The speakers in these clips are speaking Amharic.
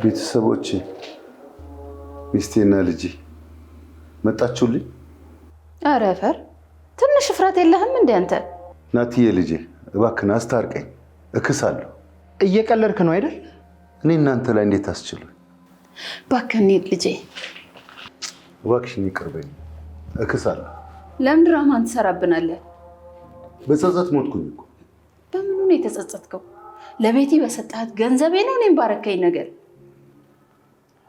ቤተሰቦቼ ሚስቴና ልጄ መጣችሁልኝ? ኧረ ፈር ትንሽ እፍረት የለህም እንዴ አንተ? ናትዬ ልጄ እባክህን አስታርቀኝ፣ እክሳለሁ። እየቀለድክ ነው አይደል? እኔ እናንተ ላይ እንዴት አስችሉኝ? እባክህ እንሂድ ልጄ። እባክሽን ይቅር በይኝ፣ እክሳለሁ። ለምን ድራማን ትሰራብናለህ? በጸጸት ሞትኩኝ እኮ። በምኑ ነው የተጸጸትከው? ለቤቴ በሰጣት ገንዘቤ ነው እኔም ባረከኝ ነገር።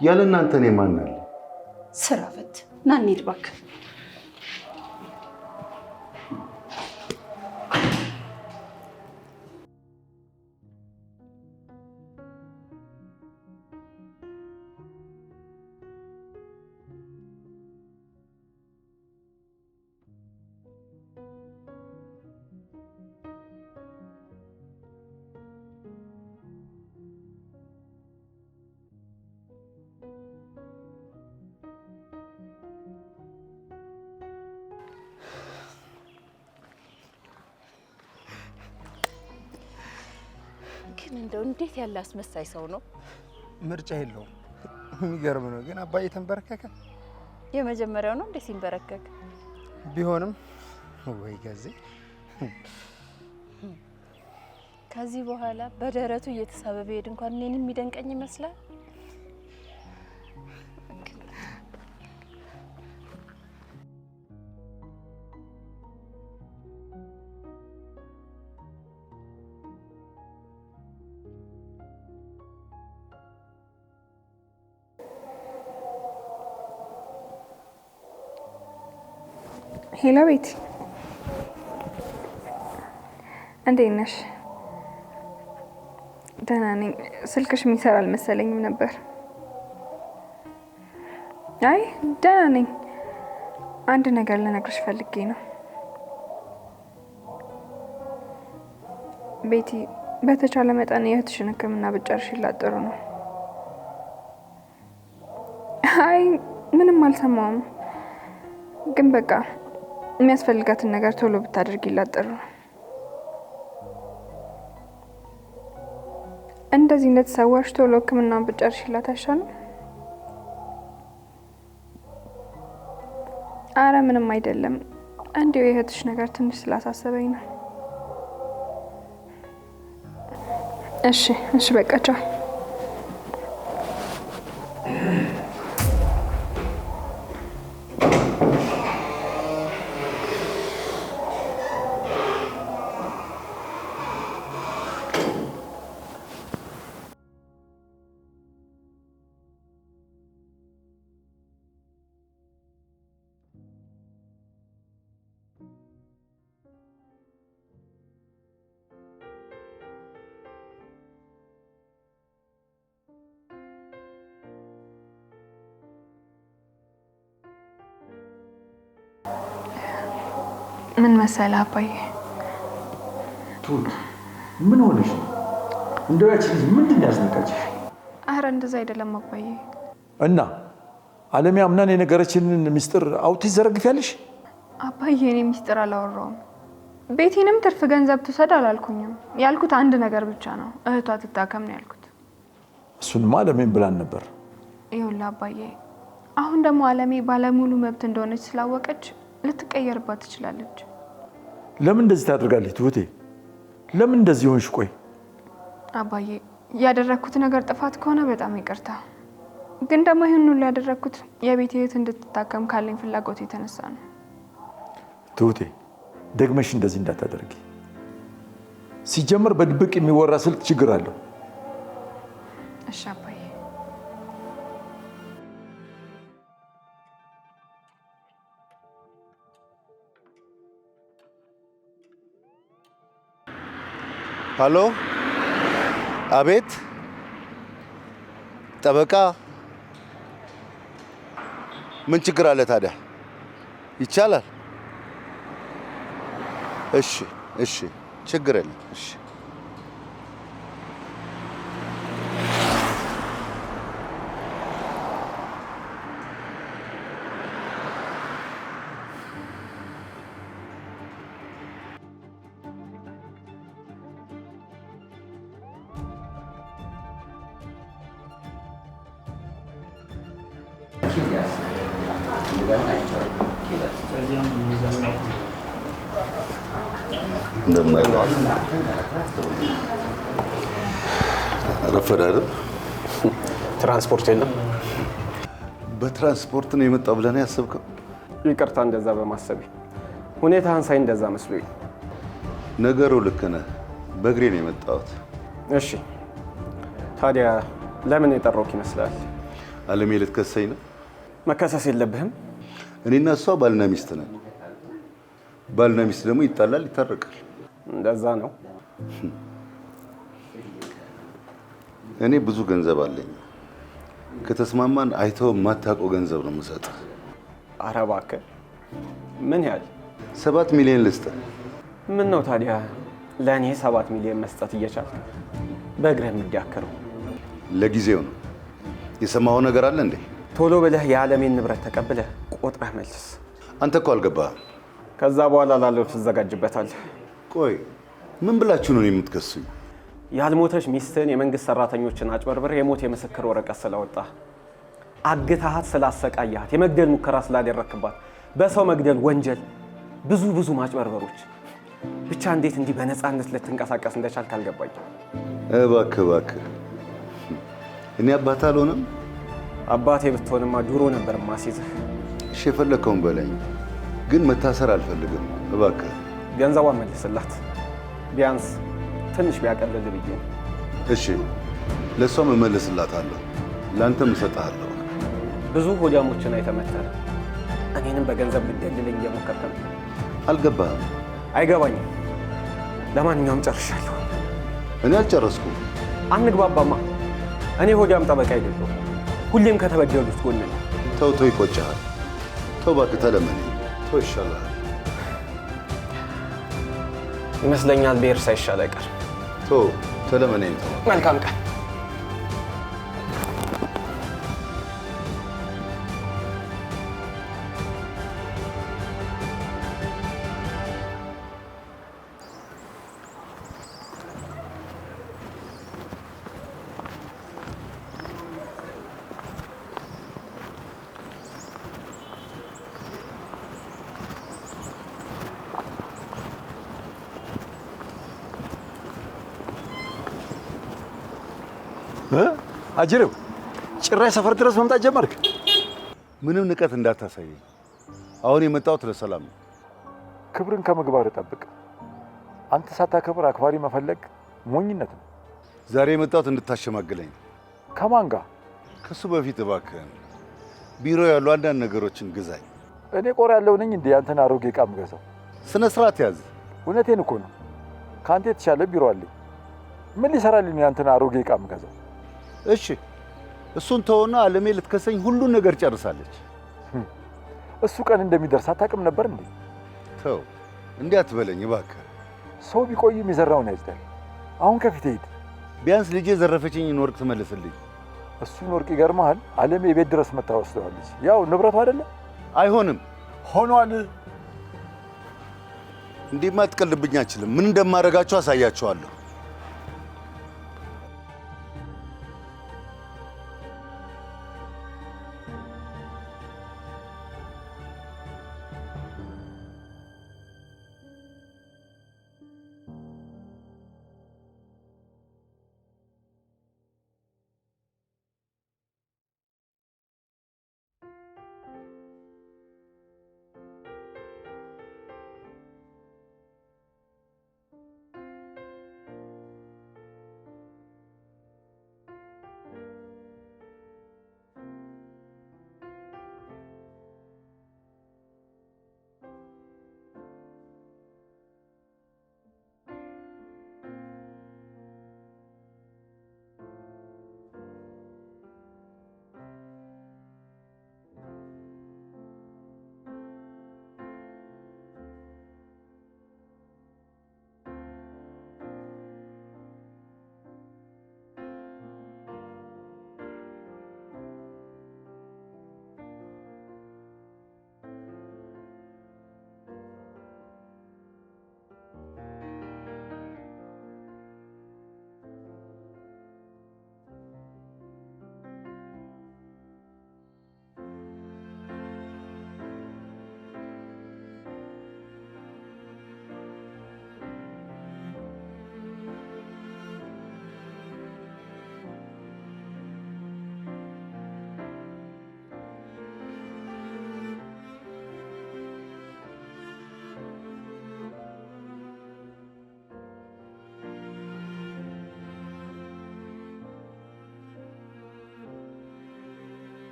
ያለ እናንተ እኔ ማን አለ? ስራ ፈት ና እንሂድ እባክህ። ግን እንደው እንዴት ያለ አስመሳይ ሰው ነው! ምርጫ የለውም። የሚገርም ነው ግን አባዬ ተንበረከከ። የመጀመሪያው ነው እንዴ ሲንበረከክ? ቢሆንም ወይ ገዜ ከዚህ በኋላ በደረቱ እየተሳበ ቢሄድ እንኳን እኔን የሚደንቀኝ ይመስላል። ሄሎ ቤቲ፣ እንዴት ነሽ? ደህና ነኝ። ስልክሽ የሚሰራ አልመሰለኝም ነበር። አይ ደህና ነኝ። አንድ ነገር ልነግርሽ ፈልጌ ነው ቤቲ። በተቻለ መጠን የእህትሽን ሕክምና ብትጨርሺላት ጥሩ ነው። አይ ምንም አልሰማውም፣ ግን በቃ የሚያስፈልጋትን ነገር ቶሎ ብታደርጊላት ጥሩ ነው። እንደዚህ እንደተሰዋሽ ቶሎ ሕክምናውን ብትጨርሺላት አይሻልም? አረ ምንም አይደለም፣ እንዲሁ የእህትሽ ነገር ትንሽ ስላሳሰበኝ ነው። እሺ እሺ፣ በቃ ቻው። ምን መሰለህ አባዬ፣ ቱት ምን ሆነሽ ነው? እንደው ያቺ ልጅ ምንድን ያስነካችሽ? አረ እንደዛ አይደለም አባዬ። እና አለሜ አምናን የነገረችንን ሚስጥር አውጥተሽ ዘረግፊያለሽ? አባዬ እኔ ሚስጥር አላወራውም። ቤቴንም ትርፍ ገንዘብ ትውሰድ አላልኩኝም። ያልኩት አንድ ነገር ብቻ ነው፣ እህቷ ትታከም ነው ያልኩት። እሱንማ አለሜን ብላን ነበር። ይኸውልህ አባዬ፣ አሁን ደግሞ አለሜ ባለሙሉ መብት እንደሆነች ስላወቀች ልትቀየርባት ትችላለች። ለምን እንደዚህ ታደርጋለች ትሁቴ? ለምን እንደዚህ ሆንሽ? ቆይ አባዬ፣ ያደረኩት ነገር ጥፋት ከሆነ በጣም ይቅርታ። ግን ደግሞ ይህን ሁሉ ያደረኩት የቤት እህት እንድትታከም ካለኝ ፍላጎት የተነሳ ነው። ትሁቴ፣ ደግመሽ እንደዚህ እንዳታደርጊ። ሲጀመር በድብቅ የሚወራ ስልክ ችግር አለው። እሺ አባዬ። ሄሎ፣ አቤት። ጠበቃ? ምን ችግር አለ ታዲያ? ይቻላል። እሺ እሺ፣ ችግር የለም። እሺ ረፈዳል። ትራንስፖርት የለም። በትራንስፖርት ነው የመጣው ብለህ ነው ያሰብከው? ይቅርታ እንደዛ በማሰቤ ሁኔታህን ሳይ እንደዛ መስሎኝ። ነገሩ ልክ ነህ። በእግሬ ነው የመጣሁት። እሺ ታዲያ ለምን የጠራሁህ ይመስላል? አለሜ ልትከሰኝ ነው? መከሰስ የለብህም። እኔና እሷ ባልና ሚስት ነን። ባልና ሚስት ደግሞ ይጣላል፣ ይታረቃል። እንደዛ ነው። እኔ ብዙ ገንዘብ አለኝ። ከተስማማን አይተው የማታውቀው ገንዘብ ነው የምሰጥህ። ኧረ እባክህ ምን ያህል? 7 ሚሊዮን ልስጥህ። ምን ነው ታዲያ ለእኔ 7 ሚሊዮን መስጠት እየቻልክ በእግርህ የምትዳክረው? ለጊዜው ነው። የሰማኸው ነገር አለ እንዴ? ቶሎ ብለህ የዓለሜን ንብረት ተቀብለህ ቆጥረህ መልስ። አንተ እኮ አልገባህም። ከዛ በኋላ ላለው ትዘጋጅበታለህ። ቆይ ምን ብላችሁ ነው የምትከሱኝ? ያልሞተች ሚስትህን የመንግስት ሰራተኞችን አጭበርብር የሞት የምስክር ወረቀት ስላወጣ አግታሃት ስላሰቃያት የመግደል ሙከራ ስላደረክባት በሰው መግደል ወንጀል ብዙ ማጭበርበሮች ብቻ እንዴት እንዲህ በነፃነት ልትንቀሳቀስ እንደቻልክ አልገባኝም። እባክህ እኔ አባት አልሆነም? አባቴ ብትሆንማ ድሮ ነበር ማስይዝህ። እሺ የፈለከውን በለኝ፣ ግን መታሰር አልፈልግም። እባክህ ገንዘቧን መልስላት፣ ቢያንስ ትንሽ ቢያቀልል ብዬ። እሺ ለእሷም እመልስላታለሁ፣ ለአንተም እሰጥሃለሁ። ብዙ ሆዳሞችን አይተመተህ እኔንም በገንዘብ ልትደልለኝ እየሞከርክ ነው። አልገባህም? አይገባኝም። ለማንኛውም ጨርሻለሁ። እኔ አልጨረስኩም። አንግባባማ። እኔ ሆዳም ጠበቃ አይደለሁም። ሁሌም ከተበደሉት ጎን ነው። ተው ይቆጭሃል። ተው እባክህ ተለመነኝ። ተው ይሻላል ይመስለኛል። ብሔር ሳይሻል አይቀር። ተው ተለመነኝ። ተው። መልካም ቀን። አጅሬው ጭራሽ ሰፈር ድረስ መምጣት ጀመርክ? ምንም ንቀት እንዳታሳየኝ። አሁን የመጣሁት ለሰላም ነው። ክብርን ከምግባር ጠብቅ። አንተ ሳታከብር አክባሪ መፈለግ ሞኝነት ነው። ዛሬ የመጣሁት እንድታሸማግለኝ። ከማን ጋር? ከሱ በፊት እባክህን ቢሮ ያሉ አንዳንድ ነገሮችን ግዛኝ። እኔ ቆር ያለው ነኝ እንዴ አንተን አሮጌ ዕቃ የምገዛው? ስነ ስርዓት ያዝ። እውነቴን እኮ ነው። ከአንተ የተሻለ ቢሮ አለኝ። ምን ሊሰራልኝ አንተን አሮጌ ዕቃ የምገዛው? እሺ እሱን ተውና አለሜ ልትከሰኝ ሁሉን ነገር ጨርሳለች። እሱ ቀን እንደሚደርስ አታውቅም ነበር እንዴ? ተው እንዲህ አትበለኝ እባክህ። ሰው ቢቆይም የዘራውን ያጭዳል። አሁን ከፊት ሂድ። ቢያንስ ልጄ የዘረፈችኝን ወርቅ ትመልስልኝ። እሱን ወርቅ ይገርምሃል፣ አለሜ የቤት ድረስ መታ ወስደዋለች። ያው ንብረቱ አይደለ? አይሆንም። ሆኗል። እንዲህማ ትቀልብኝ አችልም። ምን እንደማደርጋቸው አሳያቸዋለሁ።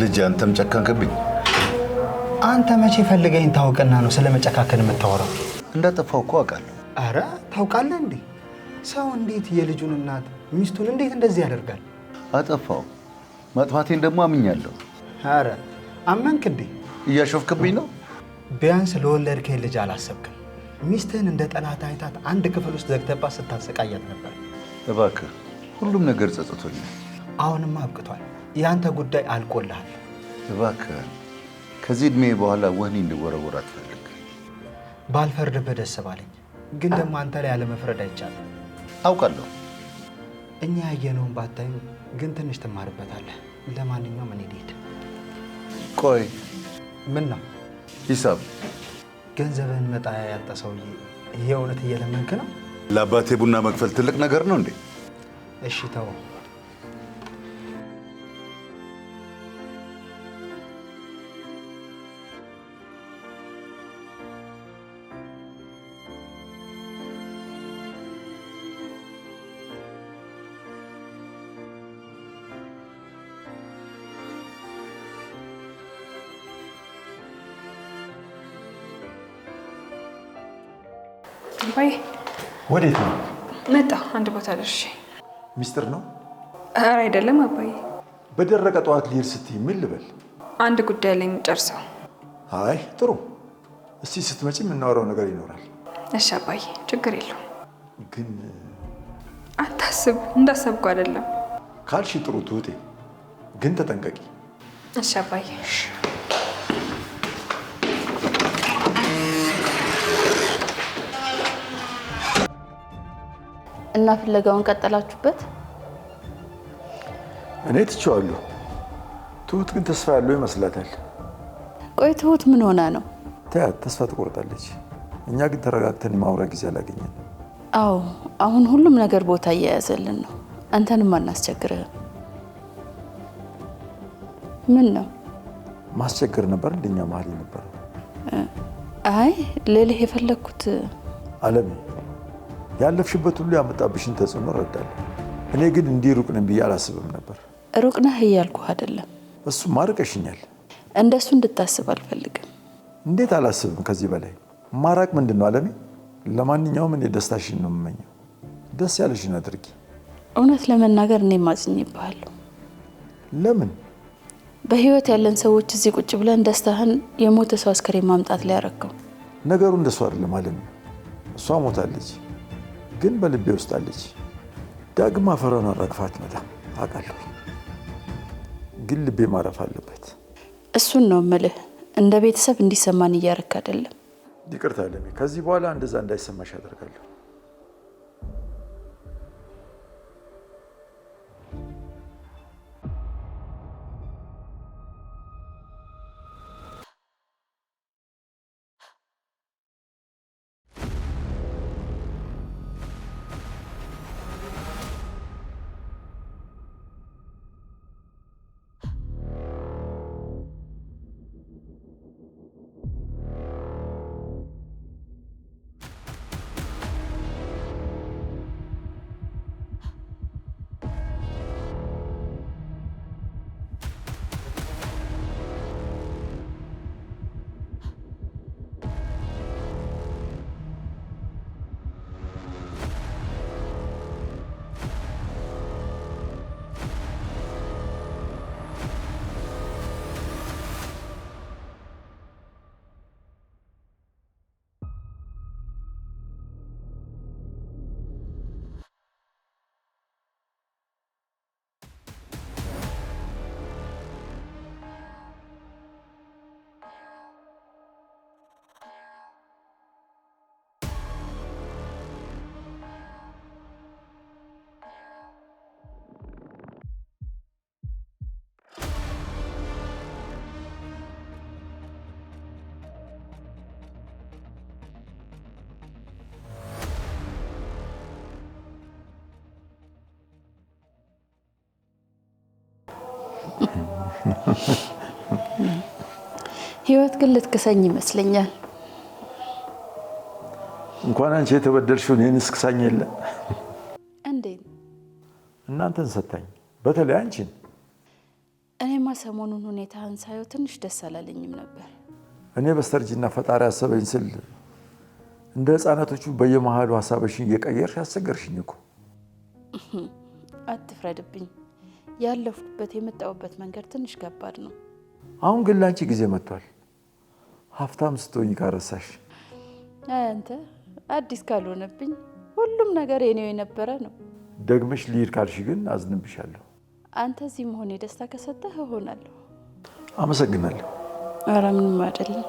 ልጅ አንተም ጨካንክብኝ። አንተ መቼ ፈልገኝ ታውቅና ነው ስለ መጨካከን የምታወራው? እንዳጠፋው እኮ አውቃለሁ። አረ ታውቃለህ እንዴ? ሰው እንዴት የልጁን እናት ሚስቱን እንዴት እንደዚህ ያደርጋል? አጠፋው። ማጥፋቴን ደግሞ አምኛለሁ። አረ አመንክ እንዴ? እያሾፍክብኝ ነው። ቢያንስ ለወለድከኝ ልጅ አላሰብክም። ሚስትህን እንደ ጠላት አይታት አንድ ክፍል ውስጥ ዘግተባት ስታሰቃያት ነበር። እባክህ ሁሉም ነገር ጸጽቶኛል። አሁንማ አብቅቷል። ያንተ ጉዳይ አልቆልሃል። እባክህ ከዚህ እድሜ በኋላ ወህኒ እንድወረወር አትፈልግ። ባልፈርድብህ ደስ ባለኝ፣ ግን ደግሞ አንተ ላይ ያለመፍረድ አይቻልም። አውቃለሁ። እኛ ያየነውን ባታይም ግን ትንሽ ትማርበታለህ። ለማንኛውም እኔ ልሂድ። ቆይ ምን ነው ሂሳብ? ገንዘብህን መጣያ ያጣ ሰውዬ የእውነት እየለመንክ ነው? ለአባቴ ቡና መክፈል ትልቅ ነገር ነው እንዴ? እሺ ተው። አባዬ ወዴት ነው? መጣሁ። አንድ ቦታ ደርሼ። ሚስጥር ነው? ኧረ አይደለም አባዬ። በደረቀ ጠዋት ልሄድ ስትይ ምን ልበል? አንድ ጉዳይ ላይ የምጨርሰው። አይ ጥሩ። እስቲ ስትመጪ የምናወራው ነገር ይኖራል። እሺ አባዬ፣ ችግር የለውም። ግን አታስብ፣ እንዳሰብኩ አይደለም። ካልሽ ጥሩ ትውጤ፣ ግን ተጠንቀቂ። እሺ አባዬ። እና ፍለጋውን ቀጠላችሁበት? እኔ ትቼዋለሁ። ትሁት ግን ተስፋ ያለው ይመስላታል። ቆይ ትሁት ምን ሆና ነው? ተያት፣ ተስፋ ትቆርጣለች። እኛ ግን ተረጋግተን ማውራት ጊዜ አላገኘን። አዎ አሁን ሁሉም ነገር ቦታ እየያዘልን ነው። አንተንም አናስቸግርህም። ምን ነው ማስቸገር ነበር እንደኛ መሀል ነበር? አይ ልልህ የፈለግኩት አለሜ፣ ያለፍሽበት ሁሉ ያመጣብሽን ተጽዕኖ እረዳለሁ። እኔ ግን እንዲህ ሩቅ ነኝ ብዬ አላስብም ነበር። ሩቅ ነህ እያልኩህ አይደለም። እሱማ ርቀሽኛል። እንደሱ እንድታስብ አልፈልግም። እንዴት አላስብም? ከዚህ በላይ ማራቅ ምንድን ነው አለሜ? ለማንኛውም እኔ ደስታሽን ነው የምመኘው። ደስ ያለሽን አድርጊ። እውነት ለመናገር እኔ ማዝኜብሃለሁ። ለምን? በህይወት ያለን ሰዎች እዚህ ቁጭ ብለን ደስታህን የሞተ ሰው አስከሬን ማምጣት ላይ ያረከው። ነገሩ እንደሱ አይደለም አለሜ። እሷ ሞታለች፣ ግን በልቤ ውስጥ አለች። ዳግም አፈሯን አራግፋት መጣም አውቃለሁ፣ ግን ልቤ ማረፍ አለበት። እሱን ነው የምልህ። እንደ ቤተሰብ እንዲሰማን እያረክ አይደለም። ይቅርታ አለሜ፣ ከዚህ በኋላ እንደዛ እንዳይሰማሽ አደርጋለሁ። ህይወት ግን ልትክሰኝ ይመስለኛል። እንኳን አንቺ የተበደልሽው እኔን እስክሳኝ የለ። እንዴት? እናንተን ሰታኝ፣ በተለይ አንቺን። እኔማ ሰሞኑን ሁኔታህን ሳየው ትንሽ ደስ አላለኝም ነበር። እኔ በስተርጅና ፈጣሪ አሰበኝ ስል እንደ ህፃናቶቹ በየመሃሉ ሀሳብሽን እየቀየርሽ ያስቸገርሽኝ እኮ። አትፍረድብኝ። ያለፍኩበት የመጣሁበት መንገድ ትንሽ ከባድ ነው። አሁን ግን ላንቺ ጊዜ መጥቷል። ሀብታም ስትሆኝ ካረሳሽ። አንተ አዲስ ካልሆነብኝ ሁሉም ነገር የኔው የነበረ ነው። ደግመሽ ልሂድ ካልሽ ግን አዝንብሻለሁ። አንተ እዚህ መሆኔ ደስታ ከሰጠህ እሆናለሁ። አመሰግናለሁ። ኧረ ምንም አይደለም።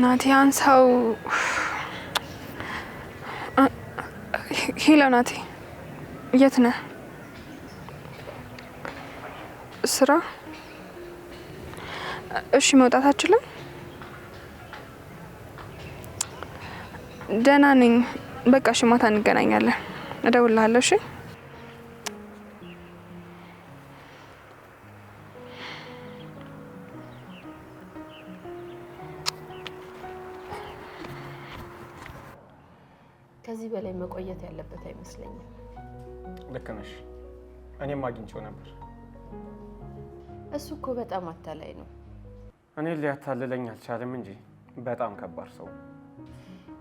ናቲ አንሳው። ሄሎ ናቲ፣ የት ነህ? ስራ? እሺ መውጣት አችልም? ደህና ነኝ። በቃ እሺ ማታ እንገናኛለን። እደውልልሃለሁ። እሺ ከዚህ በላይ መቆየት ያለበት አይመስለኝም። ልክ ነሽ። እኔም አግኝቼው ነበር። እሱ እኮ በጣም አታላይ ነው። እኔ ሊያታልለኝ አልቻለም እንጂ በጣም ከባድ ሰው።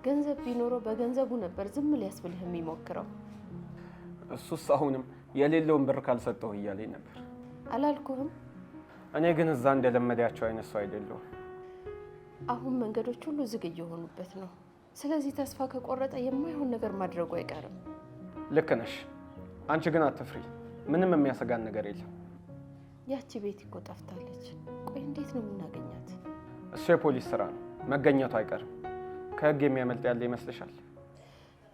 ገንዘብ ቢኖረው በገንዘቡ ነበር ዝም ሊያስብልህ የሚሞክረው። እሱስ አሁንም የሌለውን ብር ካልሰጠው እያለኝ ነበር። አላልኩህም? እኔ ግን እዛ እንደለመዳቸው አይነት ሰው አይደለሁም። አሁን መንገዶች ሁሉ ዝግ እየሆኑበት ነው። ስለዚህ ተስፋ ከቆረጠ የማይሆን ነገር ማድረጉ አይቀርም። ልክ ነሽ። አንቺ ግን አትፍሪ። ምንም የሚያሰጋን ነገር የለም። ያቺ ቤት እኮ ጠፍታለች። ቆይ እንዴት ነው የምናገኛት? እሱ የፖሊስ ስራ ነው፣ መገኘቱ አይቀርም። ከህግ የሚያመልጥ ያለ ይመስልሻል?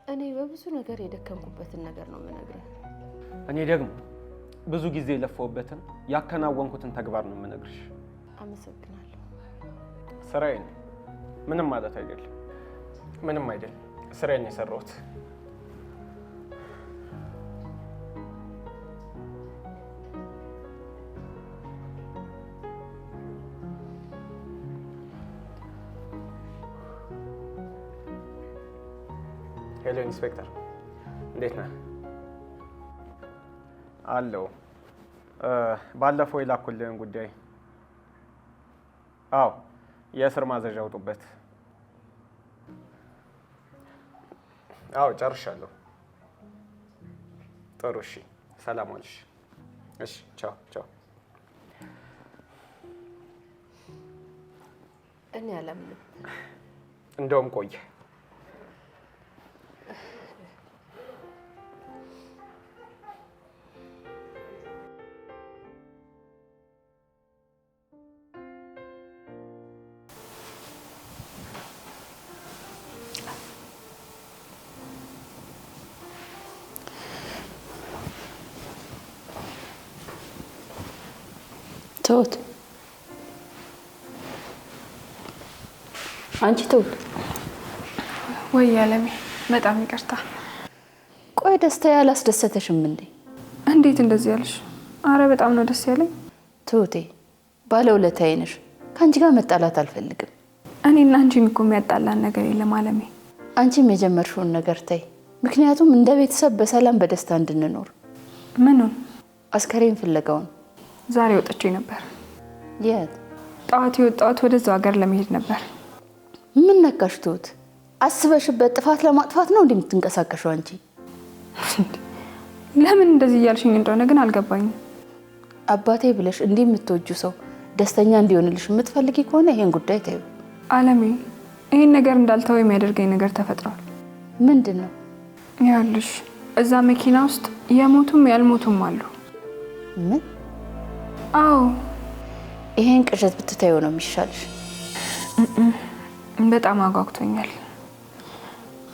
እኔ በብዙ ነገር የደከምኩበትን ነገር ነው የምነግርህ። እኔ ደግሞ ብዙ ጊዜ የለፈውበትን ያከናወንኩትን ተግባር ነው የምነግርሽ። አመሰግናለሁ። ስራዬ ነው፣ ምንም ማለት አይደለም። ምንም አይደል፣ ስራዬን የሰራሁት። ሄሎ ኢንስፔክተር፣ እንዴት ነህ? አለው። ባለፈው የላኩልህን ጉዳይ። አዎ፣ የእስር ማዘዣ አውጡበት። አዎ ጨርሻለሁ። ጥሩ እሺ፣ ሰላም ዋልሽ። እሺ ቻው ቻው። እኔ አላምንም። እንደውም ቆየ። ትሁት፣ አንቺ ትሁት። ወይ አለሜ፣ በጣም ይቅርታ። ቆይ ደስታ ያላስደሰተሽም እንዴ? እንዴት እንደዚህ ያልሽ? አረ በጣም ነው ደስ ያለኝ። ትሁቴ፣ ባለውለታዬ ነሽ። ከአንቺ ጋር መጣላት አልፈልግም። እኔና አንቺን እኮ የሚያጣላን ነገር የለም አለሜ። አንቺም የጀመርሽውን ነገር ተይ። ምክንያቱም እንደ ቤተሰብ በሰላም በደስታ እንድንኖር። ምኑን? አስከሬን ፍለጋውን። ዛሬ ወጥቼ ነበር። የት? ጠዋት የወጣሁት ወደዛው ሀገር ለመሄድ ነበር። ምን ነካሽ ትሁት? አስበሽበት ጥፋት ለማጥፋት ነው እንደምትንቀሳቀሽው አንቺ? ለምን እንደዚህ እያልሽኝ እንደሆነ ግን አልገባኝም። አባቴ ብለሽ እንዲህ የምትወጁ ሰው ደስተኛ እንዲሆንልሽ የምትፈልጊ ከሆነ ይሄን ጉዳይ ተይው። አለሜ፣ ይሄን ነገር እንዳልተው የሚያደርገኝ ነገር ተፈጥሯል። ምንድን ነው? ያልሽ እዛ መኪና ውስጥ የሞቱም ያልሞቱም አሉ። ምን? አዎ ይሄን ቅዠት ብትታየው ነው የሚሻልሽ። በጣም አጓግቶኛል።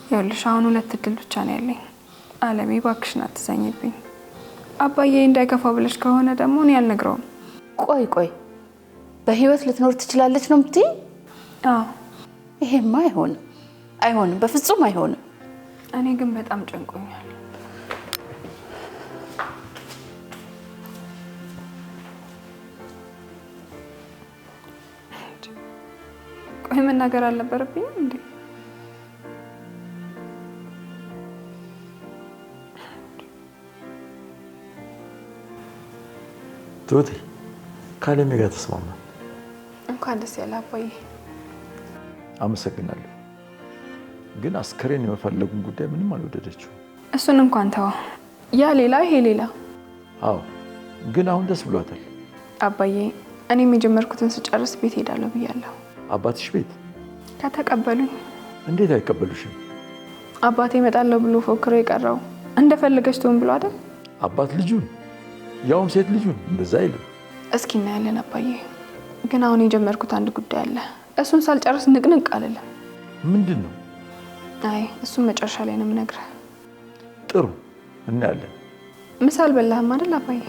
ይኸውልሽ አሁን 2 እድል ብቻ ነው ያለኝ። አለሜ እባክሽን አትዘኝብኝ። አባዬ እንዳይከፋው ብለሽ ከሆነ ደግሞ እኔ አልነግረውም። ቆይ በህይወት ልትኖር ትችላለች ነው የምትይ? አዎ። ይሄማ አይሆንም፣ በፍጹም አይሆንም። እኔ ግን በጣም ጨንቆኛል። ቆይ መናገር አልነበረብኝም እንዴ? ትሁቴ ከአለሜ ጋር ተስማማን። እንኳን ደስ ያለ አባዬ። አመሰግናለሁ። ግን አስከሬን የመፈለጉን ጉዳይ ምንም አልወደደችው። እሱን እንኳን ተው። ያ ሌላ ይሄ ሌላ። አዎ ግን አሁን ደስ ብሏታል። አባዬ እኔም የጀመርኩትን ስጨርስ ቤት ሄዳለሁ ብያለሁ። አባትሽ ቤት ከተቀበሉኝ። እንዴት አይቀበሉሽም? አባቴ እመጣለሁ ብሎ ፎክሮ የቀረው እንደፈለገች ትሆን ብሎ አይደል? አባት ልጁን ያውም ሴት ልጁን እንደዛ አይልም። እስኪ እናያለን አባዬ። ግን አሁን የጀመርኩት አንድ ጉዳይ አለ። እሱን ሳልጨርስ ንቅንቅ አልልም። ምንድን ነው? አይ እሱን መጨረሻ ላይ ነው የምነግርህ። ጥሩ እናያለን። ምሳ አልበላህም አይደል አባዬ?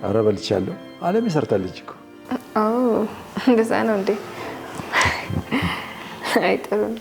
ኧረ በልቻለሁ። አለሜ ሰርታለች እኮ። እንደዛ ነው እንዴ? አይ ጥሩ ነው።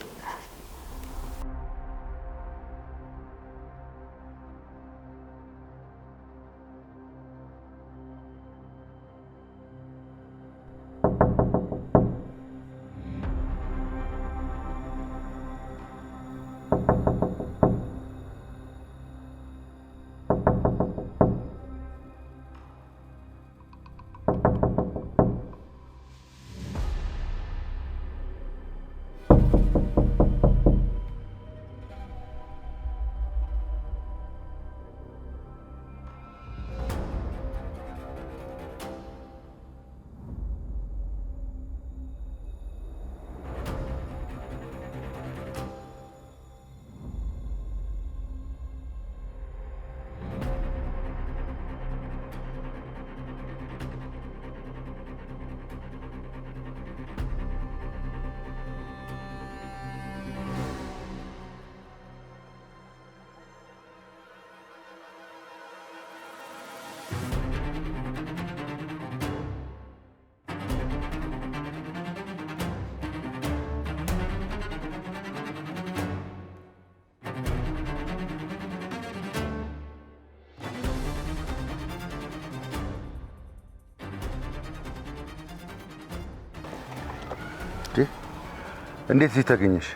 እንዴት እዚህ ተገኘሽ?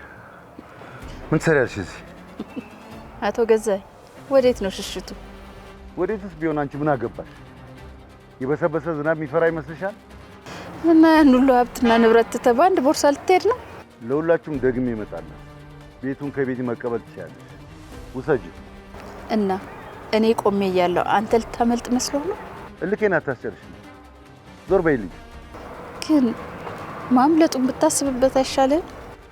ምን ትሰሪያለሽ እዚህ? አቶ ገዛይ ወዴት ነው ሽሽቱ? ወዴትስ ቢሆን አንቺ ምን አገባሽ? የበሰበሰ ዝናብ የሚፈራ ይመስልሻል? እና ያን ሁሉ ሀብትና ንብረት ትተህ በአንድ ቦርሳ ልትሄድ ነው? ለሁላችሁም ደግሜ እመጣለሁ። ቤቱን ከቤት መቀበል ትችያለሽ። ውሰጂ። እና እኔ ቆሜ እያለሁ አንተ ልታመልጥ መስሎህ ነው? እልኬን አታስጨርሽኝ። ዞር በይልኝ። ግን ማምለጡን ብታስብበት አይሻልም?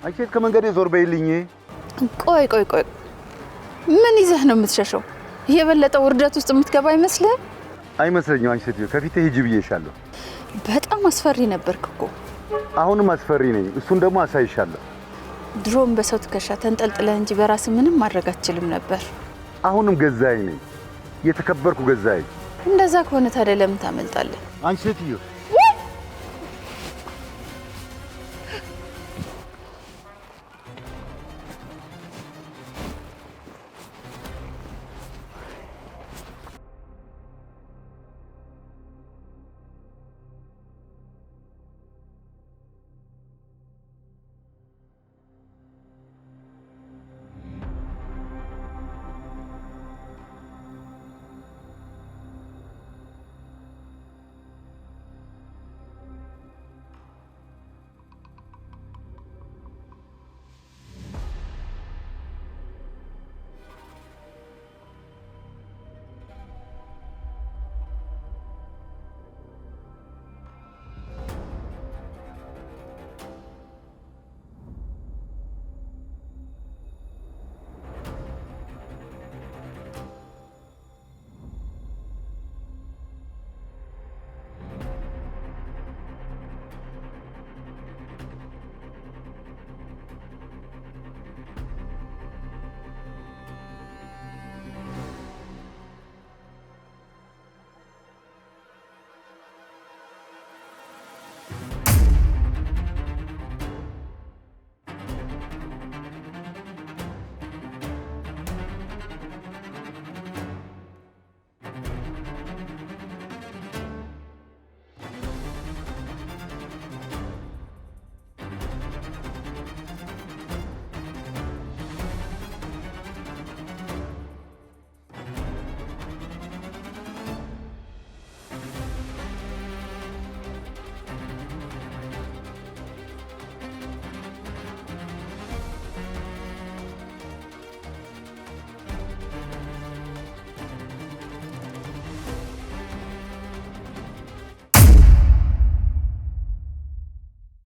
አንቺ ከመንገዴ ዞር በይልኝ። ቆይ ምን ይዘህ ነው የምትሸሸው? የበለጠ ውርደት ውስጥ የምትገባ አይመስልህም? አይመስለኝም። አንቺ ሴትዮ ከፊቴ ሂጂ ብዬሻለሁ። በጣም አስፈሪ ነበርክ እኮ። አሁንም አስፈሪ ነኝ። እሱን ደግሞ አሳይሻለሁ። ድሮም በሰው ትከሻ ተንጠልጥለህ እንጂ በራስህ ምንም ማድረግ አትችልም ነበር። አሁንም ገዛኸኝ ነኝ። የተከበርኩ ገዛኸኝ። እንደዛ ከሆነ ታዲያ ለምን ታመልጣለህ? አንቺ ሴትዮ